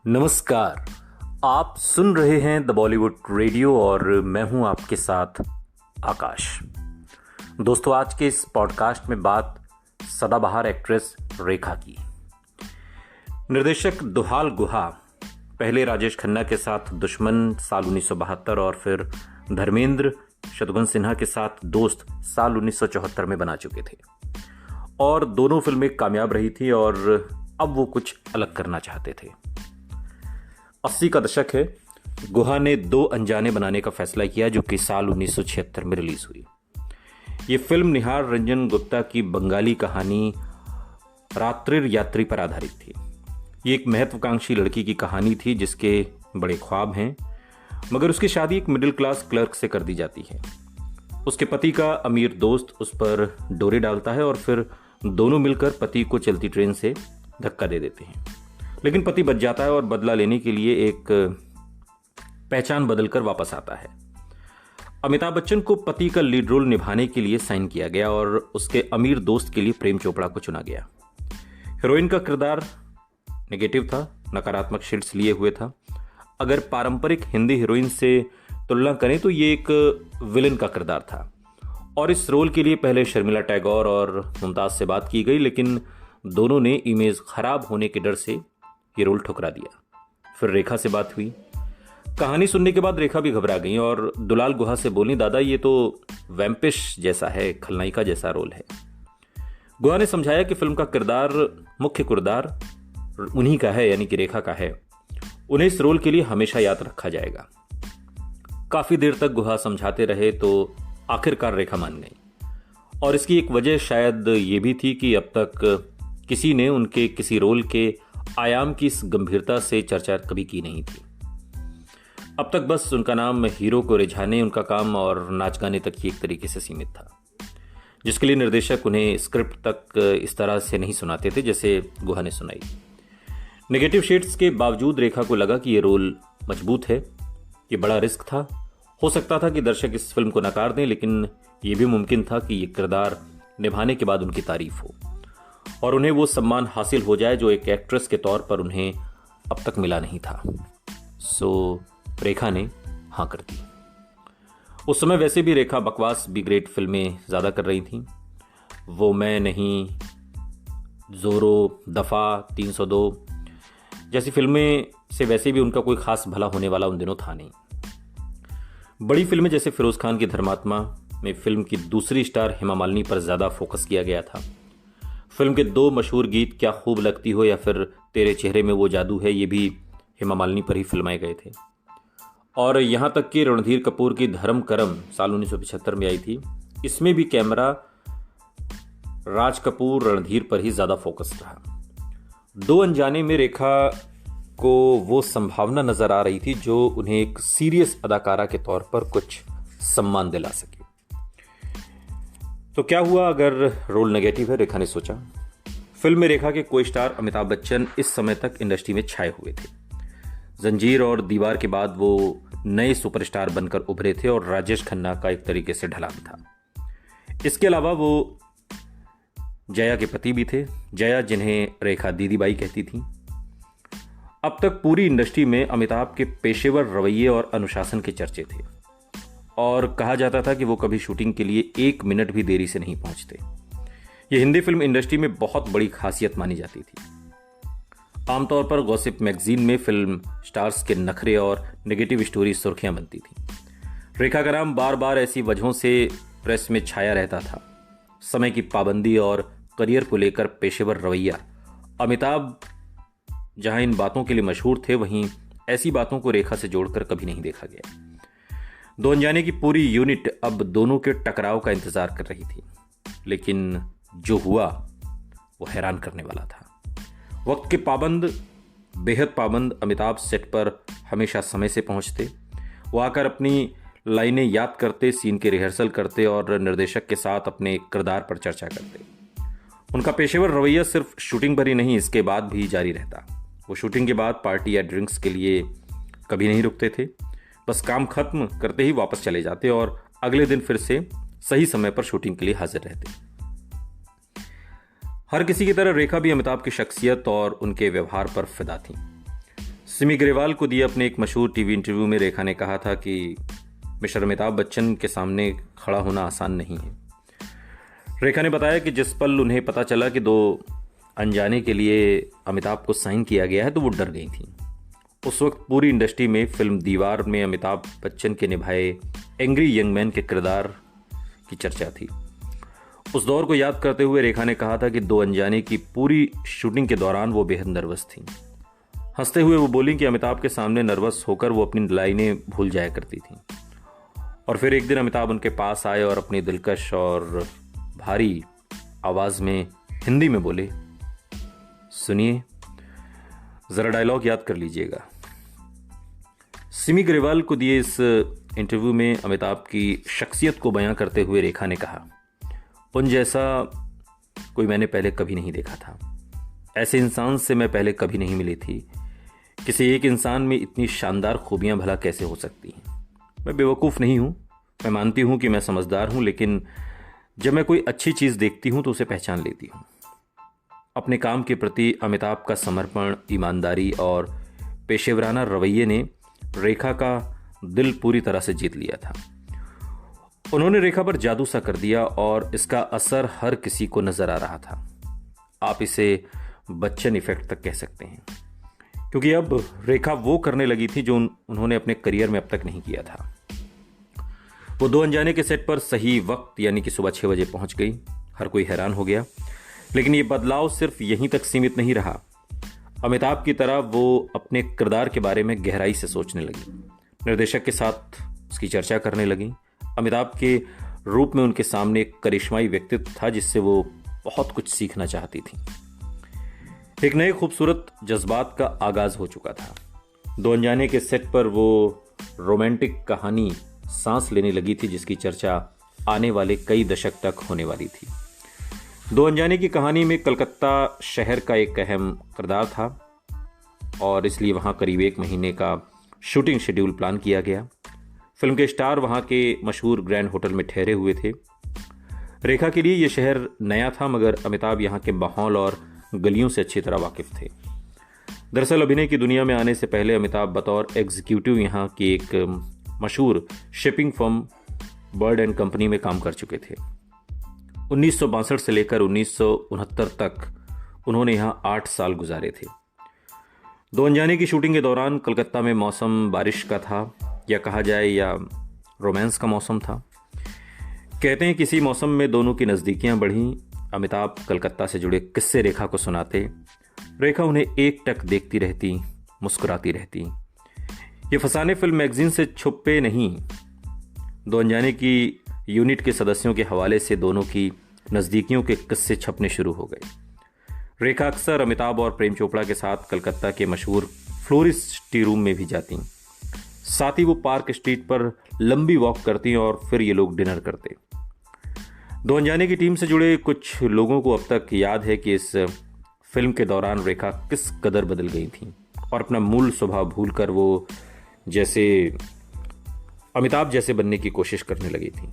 नमस्कार। आप सुन रहे हैं द बॉलीवुड रेडियो और मैं हूं आपके साथ आकाश। दोस्तों, आज के इस पॉडकास्ट में बात सदाबहार एक्ट्रेस रेखा की। निर्देशक दुहाल गुहा पहले राजेश खन्ना के साथ दुश्मन साल 1972 और फिर धर्मेंद्र शत्रुघ्न सिन्हा के साथ दोस्त साल 1974 में बना चुके थे और दोनों फिल्में कामयाब रही थी और अब वो कुछ अलग करना चाहते थे। 80 का दशक है। गुहा ने दो अनजाने बनाने का फैसला किया जो कि साल 1976 में रिलीज हुई। ये फिल्म निहार रंजन गुप्ता की बंगाली कहानी रात्रिर यात्री पर आधारित थी। ये एक महत्वाकांक्षी लड़की की कहानी थी जिसके बड़े ख्वाब हैं, मगर उसकी शादी एक मिडिल क्लास क्लर्क से कर दी जाती है। उसके पति का अमीर दोस्त उस पर डोरे डालता है और फिर दोनों मिलकर पति को चलती ट्रेन से धक्का दे देते हैं, लेकिन पति बच जाता है और बदला लेने के लिए एक पहचान बदलकर वापस आता है। अमिताभ बच्चन को पति का लीड रोल निभाने के लिए साइन किया गया और उसके अमीर दोस्त के लिए प्रेम चोपड़ा को चुना गया। हीरोइन का किरदार नेगेटिव था, नकारात्मक शेड्स लिए हुए था। अगर पारंपरिक हिंदी हीरोइन से तुलना करें तो ये एक विलन का किरदार था और इस रोल के लिए पहले शर्मिला टैगोर और मुमताज से बात की गई, लेकिन दोनों ने इमेज खराब होने के डर से ये रोल ठुकरा दिया। फिर रेखा से बात हुई। कहानी सुनने के बाद रेखा भी घबरा गई और दुलाल गुहा से बोली, दादा ये तो वैम्पिश जैसा है, खलनायिका जैसा रोल है। गुहा ने समझाया कि फिल्म का किरदार, मुख्य किरदार उन्हीं का है, यानी कि रेखा का है। उन्हें इस रोल के लिए हमेशा याद रखा जाएगा। काफी देर तक गुहा समझाते रहे तो आखिरकार रेखा मान गई और इसकी एक वजह शायद ये भी थी कि अब तक किसी ने उनके किसी रोल के आयाम की इस गंभीरता से चर्चा कभी की नहीं थी। अब तक बस उनका नाम हीरो को रिझाने, उनका काम और नाच गाने तक ही एक तरीके से सीमित था, जिसके लिए निर्देशक उन्हें स्क्रिप्ट तक इस तरह से नहीं सुनाते थे जैसे गुहा ने सुनाई। नेगेटिव शेड्स के बावजूद रेखा को लगा कि ये रोल मजबूत है। ये बड़ा रिस्क था। हो सकता था कि दर्शक इस फिल्म को नकार दें, लेकिन यह भी मुमकिन था कि ये किरदार निभाने के बाद उनकी तारीफ हो और उन्हें वो सम्मान हासिल हो जाए जो एक एक्ट्रेस के तौर पर उन्हें अब तक मिला नहीं था। सो रेखा ने हाँ कर दी। उस समय वैसे भी रेखा बकवास बी ग्रेट फिल्में ज़्यादा कर रही थीं। वो मैं नहीं, जोरो, दफ़ा, 302 जैसी फिल्में से वैसे भी उनका कोई खास भला होने वाला उन दिनों था नहीं। बड़ी फिल्में जैसे फिरोज खान की धर्मात्मा में फिल्म की दूसरी स्टार हेमा मालिनी पर ज़्यादा फोकस किया गया था। फिल्म के दो मशहूर गीत क्या खूब लगती हो या फिर तेरे चेहरे में वो जादू है, ये भी हेमा मालिनी पर ही फिल्माए गए थे। और यहाँ तक कि रणधीर कपूर की धर्म करम साल 1975 में आई थी। इसमें भी कैमरा राज कपूर, रणधीर पर ही ज़्यादा फोकस रहा। दो अनजाने में रेखा को वो संभावना नजर आ रही थी जो उन्हें एक सीरियस अदाकारा के तौर पर कुछ सम्मान दिला सके। तो क्या हुआ अगर रोल नेगेटिव है, रेखा ने सोचा। फिल्म में रेखा के को स्टार अमिताभ बच्चन इस समय तक इंडस्ट्री में छाए हुए थे। जंजीर और दीवार के बाद वो नए सुपरस्टार बनकर उभरे थे और राजेश खन्ना का एक तरीके से ढलान था। इसके अलावा वो जया के पति भी थे, जया जिन्हें रेखा दीदीबाई कहती थी। अब तक पूरी इंडस्ट्री में अमिताभ के पेशेवर रवैये और अनुशासन के चर्चे थे और कहा जाता था कि वो कभी शूटिंग के लिए 1 मिनट भी देरी से नहीं पहुंचते। ये हिंदी फिल्म इंडस्ट्री में बहुत बड़ी खासियत मानी जाती थी। आमतौर पर गॉसिप मैगजीन में फिल्म स्टार्स के नखरे और नेगेटिव स्टोरी सुर्खियां बनती थी। रेखा का नाम बार बार ऐसी वजहों से प्रेस में छाया रहता था। समय की पाबंदी और करियर को लेकर पेशेवर रवैया। अमिताभ जहां इन बातों के लिए मशहूर थे, वहीं ऐसी बातों को रेखा से जोड़कर कभी नहीं देखा गया। दो अनजाने की पूरी यूनिट अब दोनों के टकराव का इंतजार कर रही थी, लेकिन जो हुआ वो हैरान करने वाला था। वक्त के पाबंद, बेहद पाबंद अमिताभ सेट पर हमेशा समय से पहुंचते। वो आकर अपनी लाइनें याद करते, सीन के रिहर्सल करते और निर्देशक के साथ अपने किरदार पर चर्चा करते। उनका पेशेवर रवैया सिर्फ शूटिंग पर ही नहीं, इसके बाद भी जारी रहता। वो शूटिंग के बाद पार्टी या ड्रिंक्स के लिए कभी नहीं रुकते थे। बस काम खत्म करते ही वापस चले जाते और अगले दिन फिर से सही समय पर शूटिंग के लिए हाजिर रहते। हर किसी की तरह रेखा भी अमिताभ की शख्सियत और उनके व्यवहार पर फिदा थी। सिमी ग्रेवाल को दिए अपने एक मशहूर टीवी इंटरव्यू में रेखा ने कहा था कि मिस्टर अमिताभ बच्चन के सामने खड़ा होना आसान नहीं है। रेखा ने बताया कि जिस पल उन्हें पता चला कि 2 अनजाने के लिए अमिताभ को साइन किया गया है तो वो डर गई थी। उस वक्त पूरी इंडस्ट्री में फिल्म दीवार में अमिताभ बच्चन के निभाए एंग्री यंग मैन के किरदार की चर्चा थी। उस दौर को याद करते हुए रेखा ने कहा था कि 2 अनजाने की पूरी शूटिंग के दौरान वो बेहद नर्वस थी। हंसते हुए वो बोली कि अमिताभ के सामने नर्वस होकर वो अपनी लाइनें भूल जाया करती थी। और फिर एक दिन अमिताभ उनके पास आए और अपनी दिलकश और भारी आवाज में हिंदी में बोले, सुनिए जरा डायलॉग याद कर लीजिएगा। सिमी ग्रेवाल को दिए इस इंटरव्यू में अमिताभ की शख्सियत को बयां करते हुए रेखा ने कहा, उन जैसा कोई मैंने पहले कभी नहीं देखा था। ऐसे इंसान से मैं पहले कभी नहीं मिली थी। किसी एक इंसान में इतनी शानदार खूबियां भला कैसे हो सकती हैं। मैं बेवकूफ़ नहीं हूं, मैं मानती हूं कि मैं समझदार हूं, लेकिन जब मैं कोई अच्छी चीज़ देखती हूं तो उसे पहचान लेती हूं। अपने काम के प्रति अमिताभ का समर्पण, ईमानदारी और पेशेवराना रवैये ने रेखा का दिल पूरी तरह से जीत लिया था। उन्होंने रेखा पर जादू सा कर दिया और इसका असर हर किसी को नजर आ रहा था। आप इसे बच्चन इफेक्ट तक कह सकते हैं, क्योंकि अब रेखा वो करने लगी थी जो उन्होंने अपने करियर में अब तक नहीं किया था। वो 2 अनजाने के सेट पर सही वक्त यानी कि सुबह 6 बजे पहुंच गई। हर कोई हैरान हो गया, लेकिन ये बदलाव सिर्फ यहीं तक सीमित नहीं रहा। अमिताभ की तरह वो अपने किरदार के बारे में गहराई से सोचने लगी, निर्देशक के साथ उसकी चर्चा करने लगी। अमिताभ के रूप में उनके सामने एक करिश्माई व्यक्तित्व था जिससे वो बहुत कुछ सीखना चाहती थी। एक नए खूबसूरत जज्बात का आगाज हो चुका था। 2 अनजाने के सेट पर वो रोमांटिक कहानी सांस लेने लगी थी जिसकी चर्चा आने वाले कई दशक तक होने वाली थी। 2 अनजाने की कहानी में कलकत्ता शहर का एक अहम किरदार था और इसलिए वहां करीब 1 महीने का शूटिंग शेड्यूल प्लान किया गया। फिल्म के स्टार वहां के मशहूर ग्रैंड होटल में ठहरे हुए थे। रेखा के लिए यह शहर नया था, मगर अमिताभ यहाँ के माहौल और गलियों से अच्छी तरह वाकिफ थे। दरअसल अभिनय की दुनिया में आने से पहले अमिताभ बतौर एग्जीक्यूटिव यहाँ की एक मशहूर shipping firm bird and company में काम कर चुके थे। 1962 से लेकर 1969 तक उन्होंने यहाँ 8 साल गुजारे थे। 2 अनजाने की शूटिंग के दौरान कलकत्ता में मौसम बारिश का था, या कहा जाए या रोमांस का मौसम था। कहते हैं किसी मौसम में दोनों की नज़दीकियां बढ़ीं। अमिताभ कलकत्ता से जुड़े किस्से रेखा को सुनाते, रेखा उन्हें एकटक देखती रहती, मुस्कुराती रहती। ये फसाने फिल्म मैगजीन से छुपे नहीं। 2 अनजाने की यूनिट के सदस्यों के हवाले से दोनों की नज़दीकियों के किस्से छपने शुरू हो गए। रेखा अक्सर अमिताभ और प्रेम चोपड़ा के साथ कलकत्ता के मशहूर फ्लोरिस्ट टी रूम में भी जाती। साथ ही वो पार्क स्ट्रीट पर लंबी वॉक करती और फिर ये लोग डिनर करते। 2 अनजाने की टीम से जुड़े कुछ लोगों को अब तक याद है कि इस फिल्म के दौरान रेखा किस कदर बदल गई थी और अपना मूल स्वभाव भूलकर वो जैसे अमिताभ जैसे बनने की कोशिश करने लगी थी।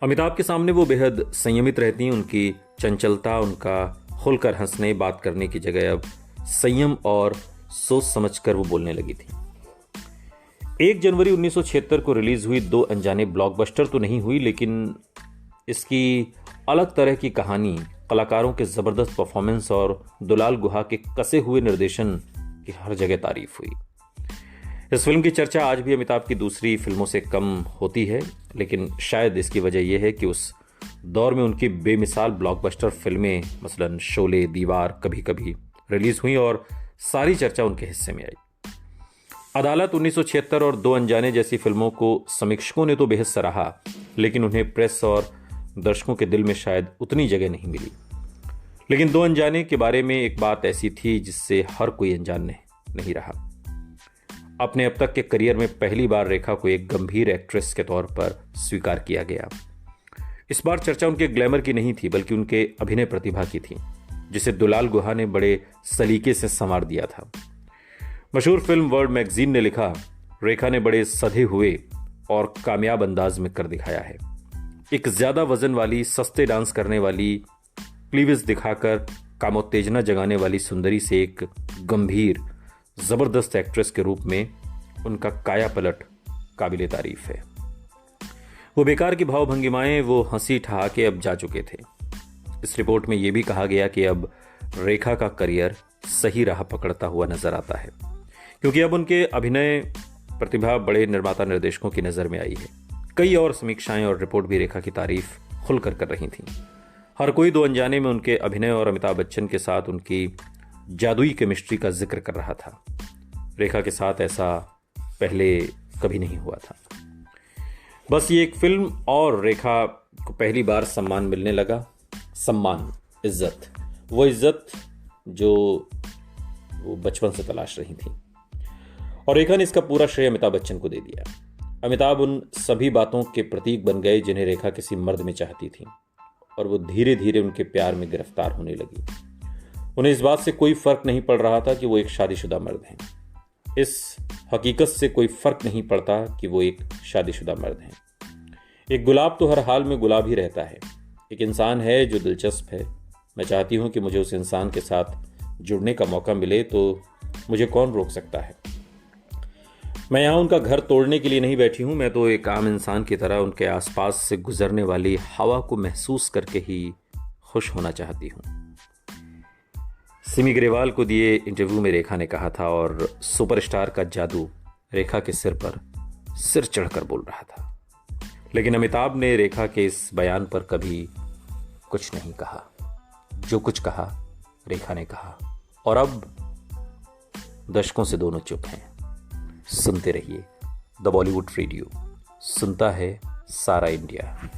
अमिताभ के सामने वो बेहद संयमित रहती। उनकी चंचलता, उनका खुलकर हंसने बात करने की जगह अब संयम और सोच समझकर वो बोलने लगी थी। 1 जनवरी 1976 को रिलीज हुई 2 अनजाने ब्लॉकबस्टर तो नहीं हुई, लेकिन इसकी अलग तरह की कहानी, कलाकारों के जबरदस्त परफॉर्मेंस और दुलाल गुहा के कसे हुए निर्देशन की हर जगह तारीफ हुई। इस फिल्म की चर्चा आज भी अमिताभ की दूसरी फिल्मों से कम होती है, लेकिन शायद इसकी वजह यह है कि उस दौर में उनकी बेमिसाल ब्लॉकबस्टर फिल्में मसलन शोले, दीवार, कभी कभी रिलीज हुई और सारी चर्चा उनके हिस्से में आई। अदालत 1976 और 2 अनजाने जैसी फिल्मों को समीक्षकों ने तो बेहद सराहा, लेकिन उन्हें प्रेस और दर्शकों के दिल में शायद उतनी जगह नहीं मिली। लेकिन 2 अनजाने के बारे में एक बात ऐसी थी जिससे हर कोई अनजान नहीं रहा। अपने अब तक के करियर में पहली बार रेखा को एक गंभीर एक्ट्रेस के तौर पर स्वीकार किया गया। इस बार चर्चा उनके ग्लैमर की नहीं थी, बल्कि उनके अभिनय प्रतिभा की थी, जिसे दुलाल गुहा ने बड़े सलीके से संवार दिया था। मशहूर फिल्म वर्ल्ड मैगजीन ने लिखा, रेखा ने बड़े सधे हुए और कामयाब अंदाज में कर दिखाया है। एक ज्यादा वजन वाली, सस्ते डांस करने वाली, क्लीवेज दिखाकर कामोत्तेजना जगाने वाली सुंदरी से एक गंभीर, जबरदस्त एक्ट्रेस के रूप में उनका काया पलट काबिले तारीफ है। वो बेकार की भावभंगिमाएं, वो हंसी ठहाके अब जा चुके थे। इस रिपोर्ट में यह भी कहा गया कि अब रेखा का करियर सही राह पकड़ता हुआ नजर आता है, क्योंकि अब उनके अभिनय प्रतिभा बड़े निर्माता निर्देशकों की नजर में आई है। कई और समीक्षाएं और रिपोर्ट भी रेखा की तारीफ खुलकर कर रही थीं। हर कोई दो अनजाने में उनके अभिनय और अमिताभ बच्चन के साथ उनकी जादुई केमिस्ट्री का जिक्र कर रहा था। रेखा के साथ ऐसा पहले कभी नहीं हुआ था। बस ये एक फिल्म और रेखा को पहली बार सम्मान मिलने लगा। सम्मान, इज्जत, वो इज्जत जो वो बचपन से तलाश रही थी। और रेखा ने इसका पूरा श्रेय अमिताभ बच्चन को दे दिया। अमिताभ उन सभी बातों के प्रतीक बन गए जिन्हें रेखा किसी मर्द में चाहती थी, और वो धीरे धीरे उनके प्यार में गिरफ्तार होने लगी। उन्हें इस बात से कोई फर्क नहीं पड़ रहा था कि वो एक शादीशुदा मर्द हैं। इस हकीकत से कोई फर्क नहीं पड़ता कि वो एक शादीशुदा मर्द हैं। एक गुलाब तो हर हाल में गुलाब ही रहता है। एक इंसान है जो दिलचस्प है। मैं चाहती हूं कि मुझे उस इंसान के साथ जुड़ने का मौका मिले, तो मुझे कौन रोक सकता है। मैं यहाँ उनका घर तोड़ने के लिए नहीं बैठी हूं। मैं तो एक आम इंसान की तरह उनके आसपास से गुजरने वाली हवा को महसूस करके ही खुश होना चाहती हूं। सिमी ग्रेवाल को दिए इंटरव्यू में रेखा ने कहा था, और सुपरस्टार का जादू रेखा के सिर पर सिर चढ़कर बोल रहा था। लेकिन अमिताभ ने रेखा के इस बयान पर कभी कुछ नहीं कहा। जो कुछ कहा रेखा ने कहा, और अब दशकों से दोनों चुप हैं। सुनते रहिए द बॉलीवुड रेडियो, सुनता है सारा इंडिया।